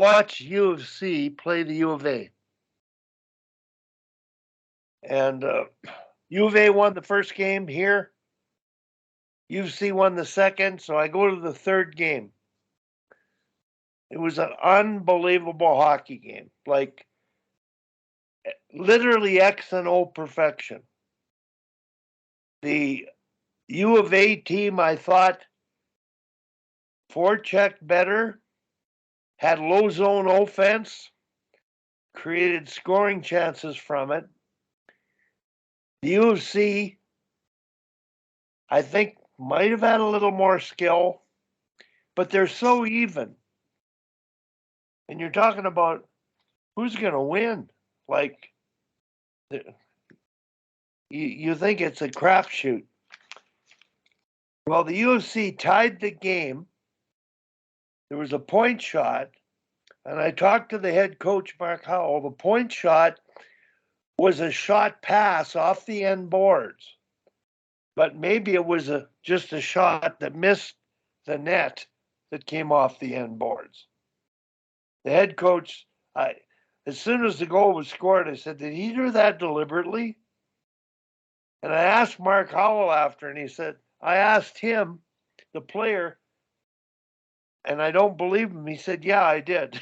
watch U of C play the U of A. And U of A won the first game here. U of C won the second, so I go to the third game. It was an unbelievable hockey game, like literally X and O perfection. The U of A team, I thought, forechecked better, had low zone offense, created scoring chances from it. The U of C, I think, might have had a little more skill, but they're so even. And you're talking about who's going to win. Like, you think it's a crapshoot. Well, the U of C tied the game. There was a point shot, and I talked to the head coach, Mark Howell. The point shot was a shot pass off the end boards, but maybe it was just a shot that missed the net that came off the end boards. The head coach, as soon as the goal was scored, I said, did he do that deliberately? And I asked Mark Howell after, and he said, I asked him, the player, and I don't believe him. He said, yeah, I did.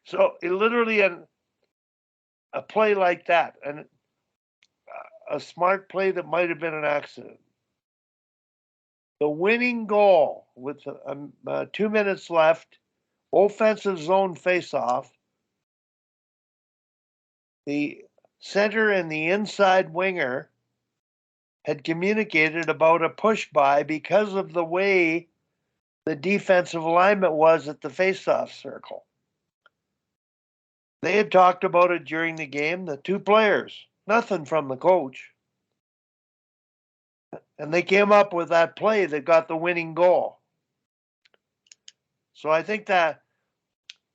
So it literally a play like that, and a smart play that might have been an accident. The winning goal with 2 minutes left, offensive zone face-off. The center and the inside winger had communicated about a push-by because of the way the defensive alignment was at the face-off circle. They had talked about it during the game, the two players, nothing from the coach. And they came up with that play that got the winning goal. So I think that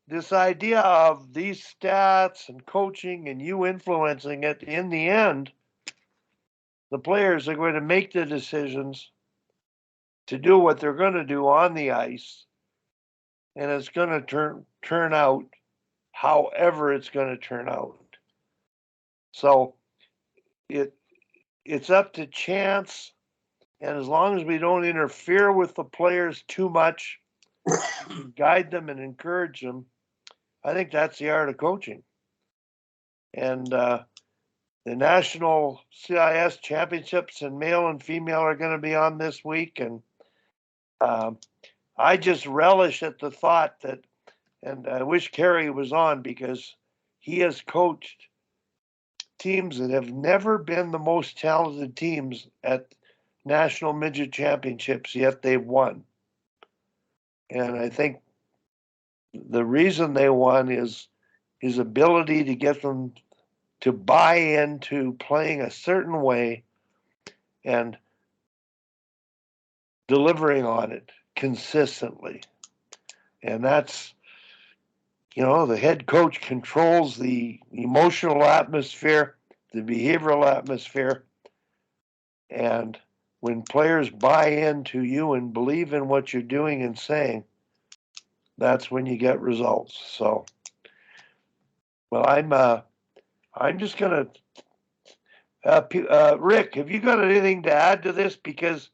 this idea of these stats and coaching and you influencing it, in the end, the players are going to make the decisions to do what they're going to do on the ice. And it's going to turn out however it's going to turn out. So it's up to chance. And as long as we don't interfere with the players too much, guide them and encourage them, I think that's the art of coaching. And the national CIS championships in male and female are going to be on this week. And I just relish at the thought that, and I wish Kerry was on, because he has coached teams that have never been the most talented teams at national midget championships, yet they've won. And I think the reason they won is his ability to get them to buy into playing a certain way and delivering on it consistently. And that's, the head coach controls the emotional atmosphere, the behavioral atmosphere. And when players buy into you and believe in what you're doing and saying, that's when you get results. So, well, I'm just gonna. Rick, have you got anything to add to this? Because,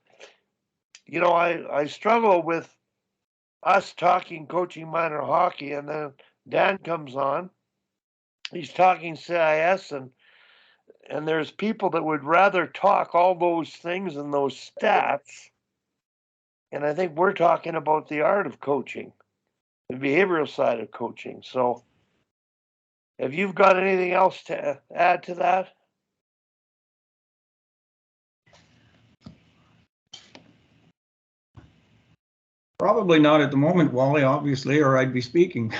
I struggle with us talking coaching minor hockey, and then Dan comes on. He's talking CIS, and there's people that would rather talk all those things and those stats. And I think we're talking about the art of coaching, the behavioral side of coaching. So have you got anything else to add to that? Probably not at the moment, Wally, obviously, or I'd be speaking.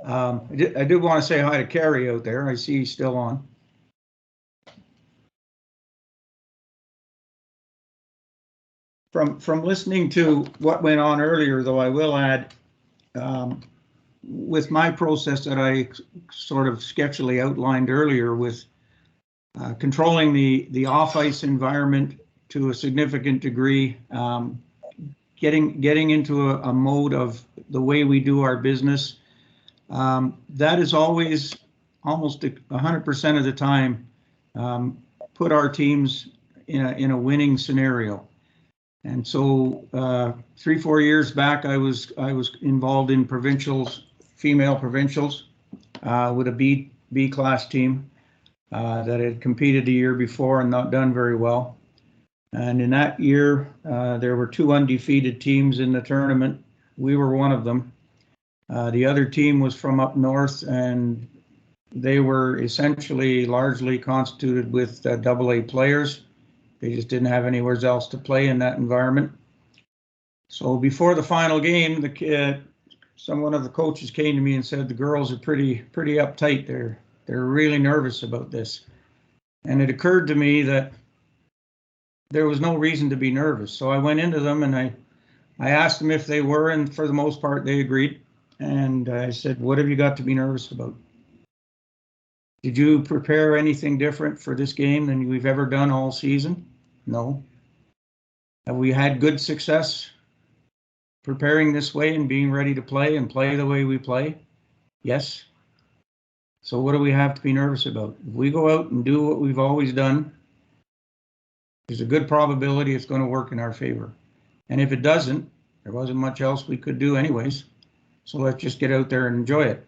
I do want to say hi to Kerry out there. I see he's still on. From listening to what went on earlier, though, I will add, with my process that I sort of sketchily outlined earlier, with controlling the off-ice environment to a significant degree, getting into a mode of the way we do our business. That is always almost 100% of the time put our teams in a winning scenario. And so 3-4 years back, I was involved in provincials, female provincials, with a B class team that had competed the year before and not done very well. And in that year, there were 2 undefeated teams in the tournament. We were one of them. The other team was from up north, and they were essentially largely constituted with AA players. They just didn't have anywhere else to play in that environment. So before the final game, one of the coaches came to me and said the girls are pretty uptight. They're really nervous about this. And it occurred to me that there was no reason to be nervous. So I went into them and I asked them if they were, and for the most part they agreed. And I said, what have you got to be nervous about? Did you prepare anything different for this game than we've ever done all season? No. Have we had good success preparing this way and being ready to play and play the way we play? Yes. So what do we have to be nervous about? If we go out and do what we've always done, there's a good probability it's going to work in our favor. And if it doesn't, there wasn't much else we could do anyways. So let's just get out there and enjoy it.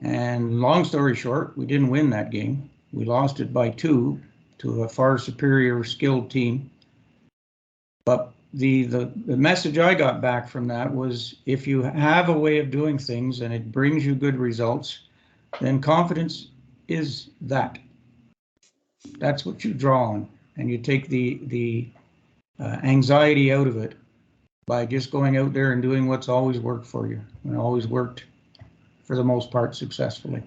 And long story short, we didn't win that game. We lost it by 2 to a far superior skilled team. But the message I got back from that was, if you have a way of doing things and it brings you good results, then confidence is that. That's what you draw on, and you take the anxiety out of it by just going out there and doing what's always worked for you and always worked for the most part successfully.